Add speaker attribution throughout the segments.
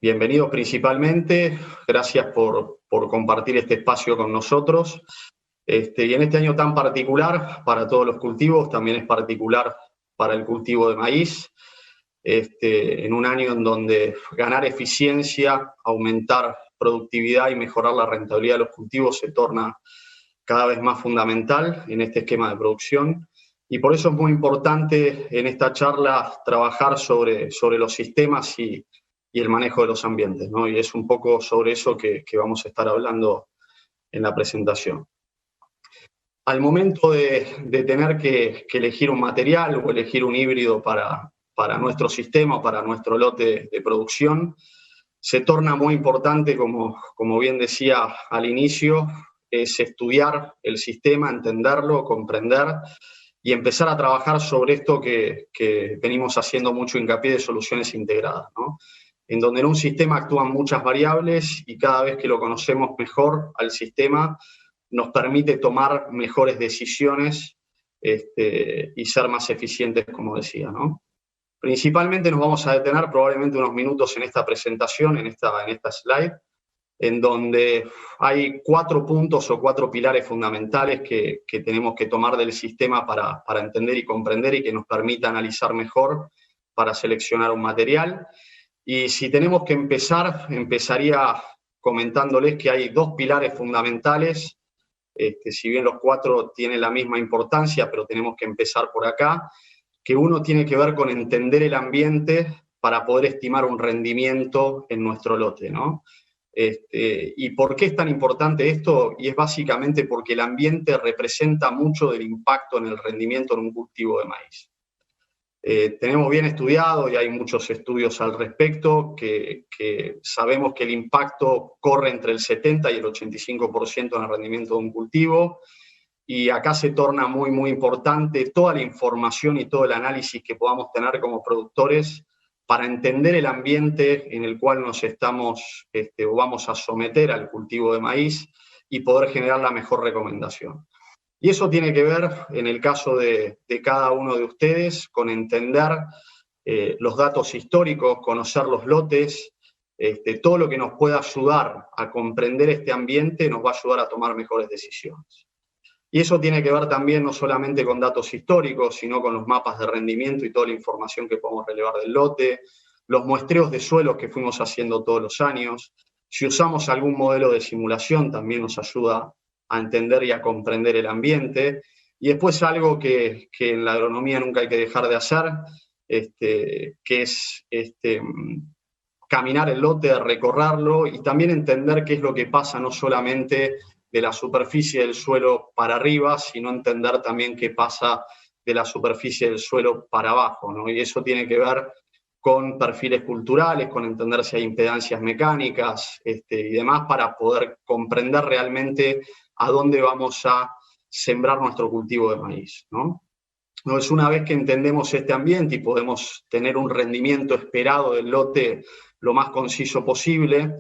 Speaker 1: Bienvenidos principalmente, gracias por compartir este espacio con nosotros. Y en este año tan particular para todos los cultivos, también es particular para el cultivo de maíz, en un año en donde ganar eficiencia, aumentar productividad y mejorar la rentabilidad de los cultivos se torna cada vez más fundamental en este esquema de producción. Y por eso es muy importante en esta charla trabajar sobre los sistemas y el manejo de los ambientes, ¿no? Y es un poco sobre eso que vamos a estar hablando en la presentación. Al momento de tener que elegir un material o elegir un híbrido para nuestro sistema, para nuestro lote de producción, se torna muy importante, como bien decía al inicio, es estudiar el sistema, entenderlo, comprender y empezar a trabajar sobre esto que venimos haciendo mucho hincapié de soluciones integradas, ¿no? En donde en un sistema actúan muchas variables y cada vez que lo conocemos mejor al sistema nos permite tomar mejores decisiones y ser más eficientes, como decía, ¿no? Principalmente nos vamos a detener probablemente unos minutos en esta presentación, en esta slide, en donde hay 4 puntos o 4 pilares fundamentales que tenemos que tomar del sistema para entender y comprender y que nos permita analizar mejor para seleccionar un material. Y si tenemos que empezaría comentándoles que hay 2 pilares fundamentales, si bien los 4 tienen la misma importancia, pero tenemos que empezar por acá, que uno tiene que ver con entender el ambiente para poder estimar un rendimiento en nuestro lote, ¿no? ¿Y por qué es tan importante esto? Y es básicamente porque el ambiente representa mucho del impacto en el rendimiento en un cultivo de maíz. Tenemos bien estudiado, y hay muchos estudios al respecto, que sabemos que el impacto corre entre el 70 y el 85% en el rendimiento de un cultivo, y acá se torna muy, muy importante toda la información y todo el análisis que podamos tener como productores para entender el ambiente en el cual nos estamos o vamos a someter al cultivo de maíz y poder generar la mejor recomendación. Y eso tiene que ver, en el caso de cada uno de ustedes, con entender los datos históricos, conocer los lotes, todo lo que nos pueda ayudar a comprender este ambiente nos va a ayudar a tomar mejores decisiones. Y eso tiene que ver también no solamente con datos históricos, sino con los mapas de rendimiento y toda la información que podemos relevar del lote, los muestreos de suelos que fuimos haciendo todos los años. Si usamos algún modelo de simulación, también nos ayuda a entender y a comprender el ambiente. Y después algo que en la agronomía nunca hay que dejar de hacer, que es caminar el lote, recorrerlo y también entender qué es lo que pasa no solamente de la superficie del suelo para arriba, sino entender también qué pasa de la superficie del suelo para abajo, ¿no? Y eso tiene que ver con perfiles culturales, con entender si hay impedancias mecánicas y demás para poder comprender realmente a dónde vamos a sembrar nuestro cultivo de maíz, ¿no? Entonces, una vez que entendemos este ambiente y podemos tener un rendimiento esperado del lote lo más conciso posible,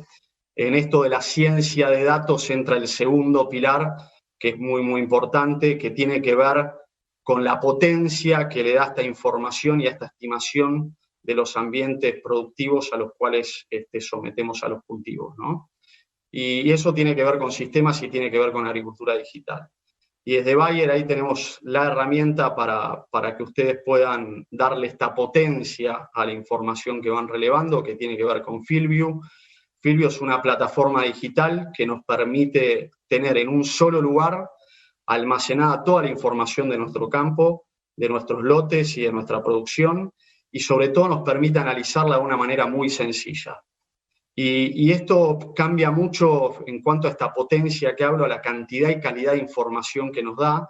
Speaker 1: en esto de la ciencia de datos entra el segundo pilar, que es muy, muy importante, que tiene que ver con la potencia que le da esta información y esta estimación de los ambientes productivos a los cuales sometemos a los cultivos, ¿no? Y eso tiene que ver con sistemas y tiene que ver con agricultura digital. Y desde Bayer ahí tenemos la herramienta para que ustedes puedan darle esta potencia a la información que van relevando, que tiene que ver con FieldView. FieldView es una plataforma digital que nos permite tener en un solo lugar almacenada toda la información de nuestro campo, de nuestros lotes y de nuestra producción, y sobre todo nos permite analizarla de una manera muy sencilla. Y esto cambia mucho en cuanto a esta potencia que hablo, a la cantidad y calidad de información que nos da,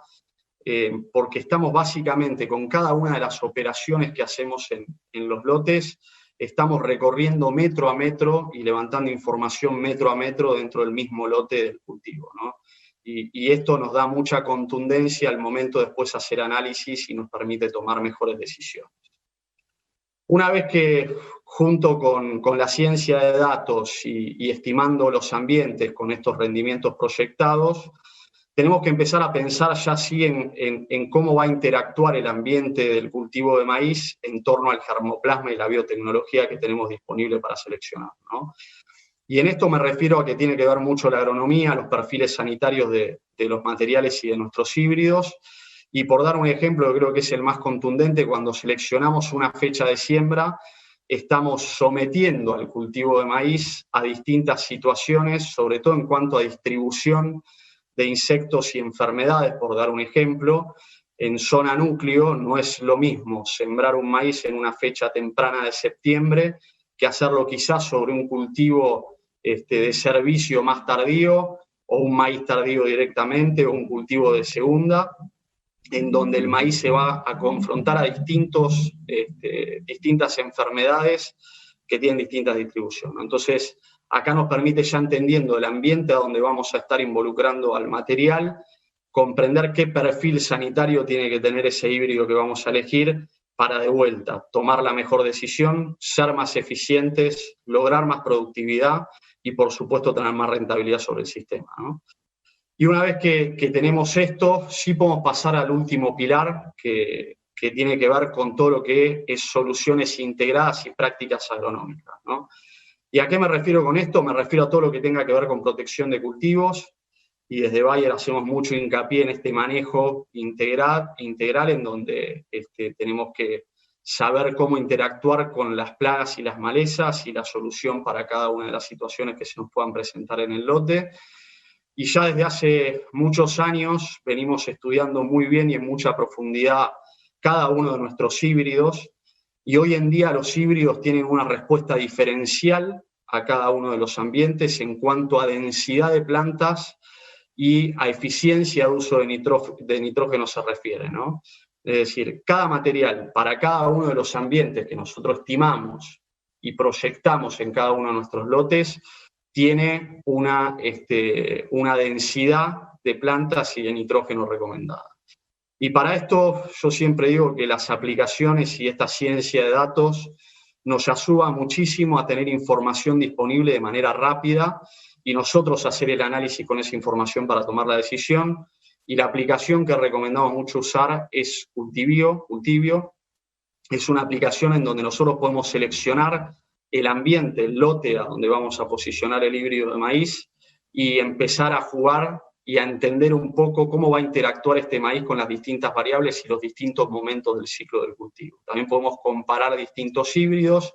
Speaker 1: porque estamos básicamente con cada una de las operaciones que hacemos en los lotes, estamos recorriendo metro a metro y levantando información metro a metro dentro del mismo lote del cultivo, ¿no? Y esto nos da mucha contundencia al momento después de hacer análisis y nos permite tomar mejores decisiones. Una vez que, junto con la ciencia de datos y estimando los ambientes con estos rendimientos proyectados, tenemos que empezar a pensar ya sí en cómo va a interactuar el ambiente del cultivo de maíz en torno al germoplasma y la biotecnología que tenemos disponible para seleccionar, ¿no? Y en esto me refiero a que tiene que ver mucho la agronomía, los perfiles sanitarios de los materiales y de nuestros híbridos. Y por dar un ejemplo, yo creo que es el más contundente, cuando seleccionamos una fecha de siembra, estamos sometiendo al cultivo de maíz a distintas situaciones, sobre todo en cuanto a distribución de insectos y enfermedades, por dar un ejemplo. En zona núcleo no es lo mismo sembrar un maíz en una fecha temprana de septiembre que hacerlo quizás sobre un cultivo de servicio más tardío, o un maíz tardío directamente, o un cultivo de segunda, en donde el maíz se va a confrontar a distintas enfermedades que tienen distintas distribuciones. Entonces, acá nos permite, ya entendiendo el ambiente a donde vamos a estar involucrando al material, comprender qué perfil sanitario tiene que tener ese híbrido que vamos a elegir para, de vuelta, tomar la mejor decisión, ser más eficientes, lograr más productividad y, por supuesto, tener más rentabilidad sobre el sistema, ¿no? Y una vez que tenemos esto, sí podemos pasar al último pilar, que tiene que ver con todo lo que es soluciones integradas y prácticas agronómicas, ¿no? ¿Y a qué me refiero con esto? Me refiero a todo lo que tenga que ver con protección de cultivos, y desde Bayer hacemos mucho hincapié en este manejo integral en donde tenemos que saber cómo interactuar con las plagas y las malezas y la solución para cada una de las situaciones que se nos puedan presentar en el lote. Y ya desde hace muchos años venimos estudiando muy bien y en mucha profundidad cada uno de nuestros híbridos, y hoy en día los híbridos tienen una respuesta diferencial a cada uno de los ambientes en cuanto a densidad de plantas y a eficiencia de uso de nitrógeno se refiere, ¿no? Es decir, cada material para cada uno de los ambientes que nosotros estimamos y proyectamos en cada uno de nuestros lotes tiene una densidad de plantas y de nitrógeno recomendada. Y para esto yo siempre digo que las aplicaciones y esta ciencia de datos nos ayuda muchísimo a tener información disponible de manera rápida y nosotros hacer el análisis con esa información para tomar la decisión. Y la aplicación que recomendamos mucho usar es Cultivio. Cultivio es una aplicación en donde nosotros podemos seleccionar el ambiente, el lote a donde vamos a posicionar el híbrido de maíz y empezar a jugar y a entender un poco cómo va a interactuar este maíz con las distintas variables y los distintos momentos del ciclo del cultivo. También podemos comparar distintos híbridos,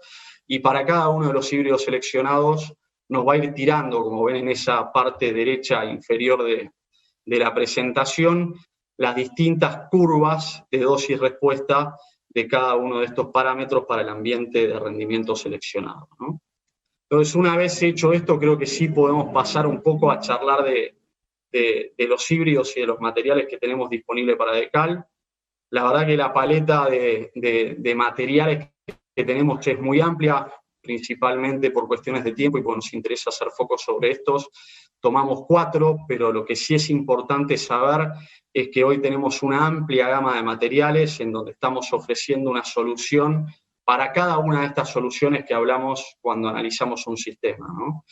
Speaker 1: y para cada uno de los híbridos seleccionados nos va a ir tirando, como ven en esa parte derecha inferior de la presentación, las distintas curvas de dosis-respuesta de cada uno de estos parámetros para el ambiente de rendimiento seleccionado, ¿no? Entonces, una vez hecho esto, creo que sí podemos pasar un poco a charlar de los híbridos y de los materiales que tenemos disponibles para DECAL. La verdad que la paleta de materiales que tenemos es muy amplia, principalmente por cuestiones de tiempo y porque nos interesa hacer foco sobre estos. Tomamos 4, pero lo que sí es importante saber es que hoy tenemos una amplia gama de materiales en donde estamos ofreciendo una solución para cada una de estas soluciones que hablamos cuando analizamos un sistema, ¿no?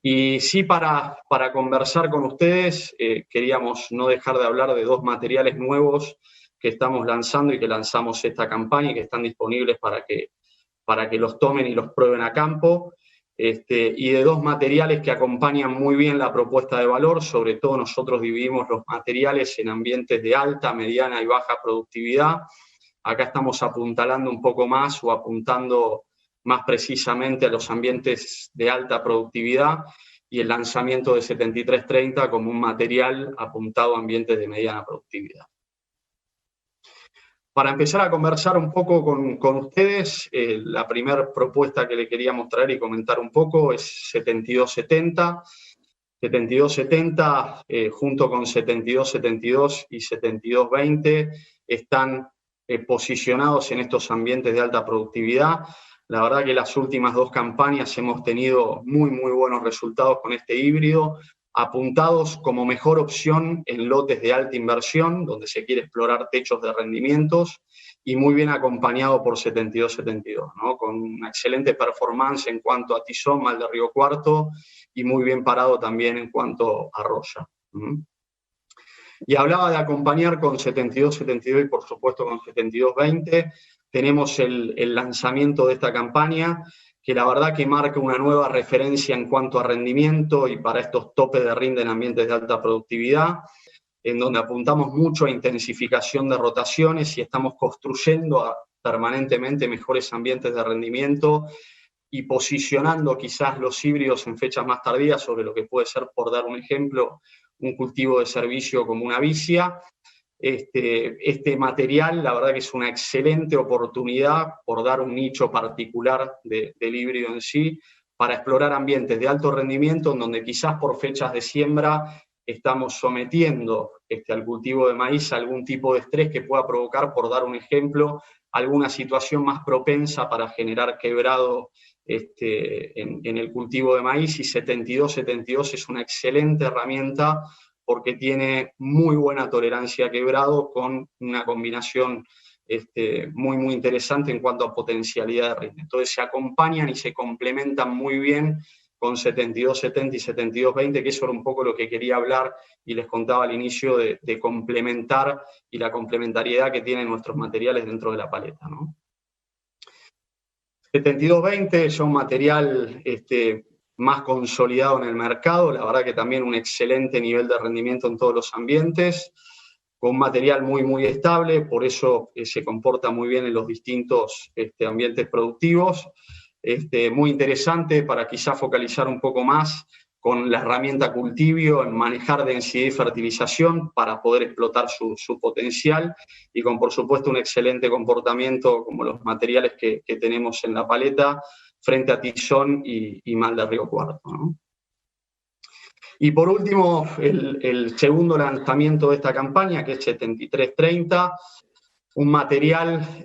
Speaker 1: Y sí, para conversar con ustedes, queríamos no dejar de hablar de 2 materiales nuevos que estamos lanzando y que lanzamos esta campaña y que están disponibles para que los tomen y los prueben a campo, y de 2 materiales que acompañan muy bien la propuesta de valor. Sobre todo nosotros dividimos los materiales en ambientes de alta, mediana y baja productividad. Acá estamos apuntalando un poco más o apuntando más precisamente a los ambientes de alta productividad, y el lanzamiento de 7330 como un material apuntado a ambientes de mediana productividad. Para empezar a conversar un poco con ustedes, la primera propuesta que le quería mostrar y comentar un poco es 7270. 7270 junto con 7272 y 7220 están posicionados en estos ambientes de alta productividad. La verdad que las últimas 2 campañas hemos tenido muy buenos resultados con este híbrido, apuntados como mejor opción en lotes de alta inversión, donde se quiere explorar techos de rendimientos, y muy bien acompañado por 7272, ¿no? Con una excelente performance en cuanto a tizón, mal de Río Cuarto, y muy bien parado también en cuanto a roya. Y hablaba de acompañar con 72-72 y por supuesto con 72-20. Tenemos el lanzamiento de esta campaña, que la verdad que marca una nueva referencia en cuanto a rendimiento y para estos topes de rinde en ambientes de alta productividad, en donde apuntamos mucho a intensificación de rotaciones y estamos construyendo permanentemente mejores ambientes de rendimiento y posicionando quizás los híbridos en fechas más tardías sobre lo que puede ser, por dar un ejemplo, un cultivo de servicio como una vicia. Este material, la verdad que es una excelente oportunidad, por dar un nicho particular del híbrido en sí, para explorar ambientes de alto rendimiento, en donde quizás por fechas de siembra estamos sometiendo al cultivo de maíz a algún tipo de estrés que pueda provocar, por dar un ejemplo, alguna situación más propensa para generar quebrado en el cultivo de maíz. Y 72-72 es una excelente herramienta porque tiene muy buena tolerancia a quebrado, con una combinación muy, muy interesante en cuanto a potencialidad de rinde. Entonces se acompañan y se complementan muy bien con 72-70 y 72-20, que eso era un poco lo que quería hablar y les contaba al inicio de complementar y la complementariedad que tienen nuestros materiales dentro de la paleta, ¿no? 72-20 es un material más consolidado en el mercado, la verdad que también un excelente nivel de rendimiento en todos los ambientes, con un material muy, muy estable, por eso se comporta muy bien en los distintos ambientes productivos. Muy interesante para quizá focalizar un poco más con la herramienta Cultivio en manejar densidad y fertilización para poder explotar su potencial, y con, por supuesto, un excelente comportamiento como los materiales que tenemos en la paleta frente a tizón y mal de Río Cuarto, ¿no? Y por último, el segundo lanzamiento de esta campaña, que es 73-30, un material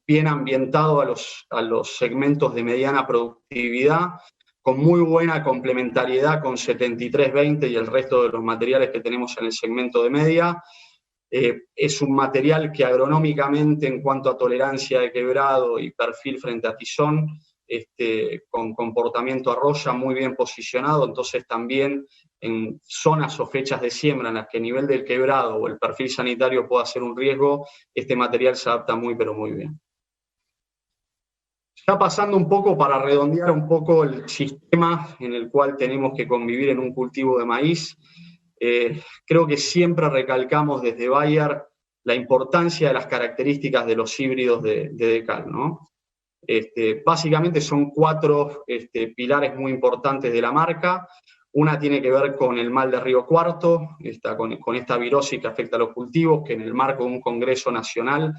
Speaker 1: bien ambientado a los segmentos de mediana productividad, con muy buena complementariedad con 73-20 y el resto de los materiales que tenemos en el segmento de media. Es un material que agronómicamente, en cuanto a tolerancia de quebrado y perfil frente a tizón, con comportamiento arroya muy bien posicionado, entonces también en zonas o fechas de siembra en las que el nivel del quebrado o el perfil sanitario pueda ser un riesgo, este material se adapta muy pero muy bien. Ya pasando un poco para redondear un poco el sistema en el cual tenemos que convivir en un cultivo de maíz, creo que siempre recalcamos desde Bayer la importancia de las características de los híbridos de DECAL, ¿no? Básicamente son 4 pilares muy importantes de la marca. Una tiene que ver con el mal de Río Cuarto, con esta virosis que afecta a los cultivos, que en el marco de un congreso nacional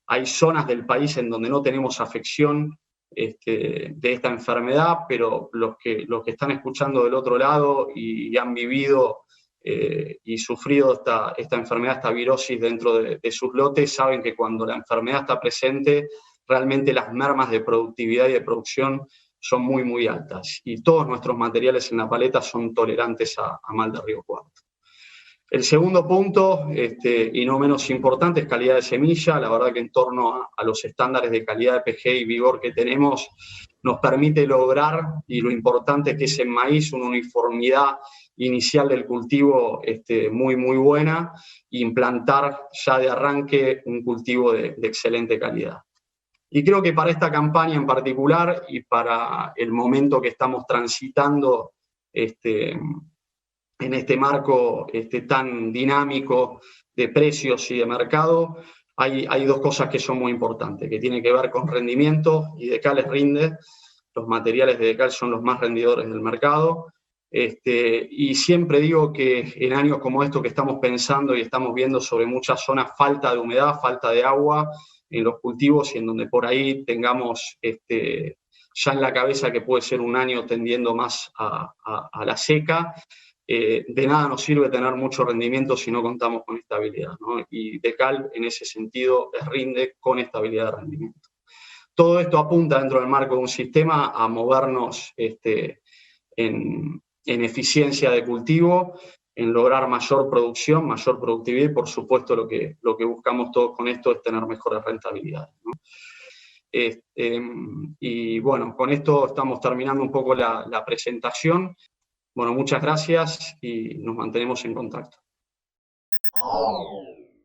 Speaker 1: hay zonas del país en donde no tenemos afección de esta enfermedad, pero los que están escuchando del otro lado y han vivido y sufrido esta enfermedad, esta virosis dentro de sus lotes, saben que cuando la enfermedad está presente, realmente las mermas de productividad y de producción son muy, muy altas. Y todos nuestros materiales en la paleta son tolerantes a mal de Río Cuarto. El segundo punto, y no menos importante, es calidad de semilla. La verdad que en torno a los estándares de calidad de PG y vigor que tenemos, nos permite lograr, y lo importante es que es en maíz, una uniformidad inicial del cultivo muy, muy buena, e implantar ya de arranque un cultivo de excelente calidad. Y creo que para esta campaña en particular y para el momento que estamos transitando en este marco tan dinámico de precios y de mercado, hay 2 cosas que son muy importantes, que tienen que ver con rendimiento, y DECAL rinde. Los materiales de DECAL son los más rendidores del mercado. Y siempre digo que en años como estos que estamos pensando y estamos viendo sobre muchas zonas falta de humedad, falta de agua en los cultivos, y en donde por ahí tengamos ya en la cabeza que puede ser un año tendiendo más a la seca, de nada nos sirve tener mucho rendimiento si no contamos con estabilidad, ¿no? Y DECAL en ese sentido rinde con estabilidad de rendimiento. Todo esto apunta dentro del marco de un sistema a movernos en eficiencia de cultivo, en lograr mayor producción, mayor productividad, y por supuesto lo que buscamos todos con esto es tener mejores rentabilidades, ¿no? Y bueno, con esto estamos terminando un poco la presentación. Bueno, muchas gracias y nos mantenemos en contacto.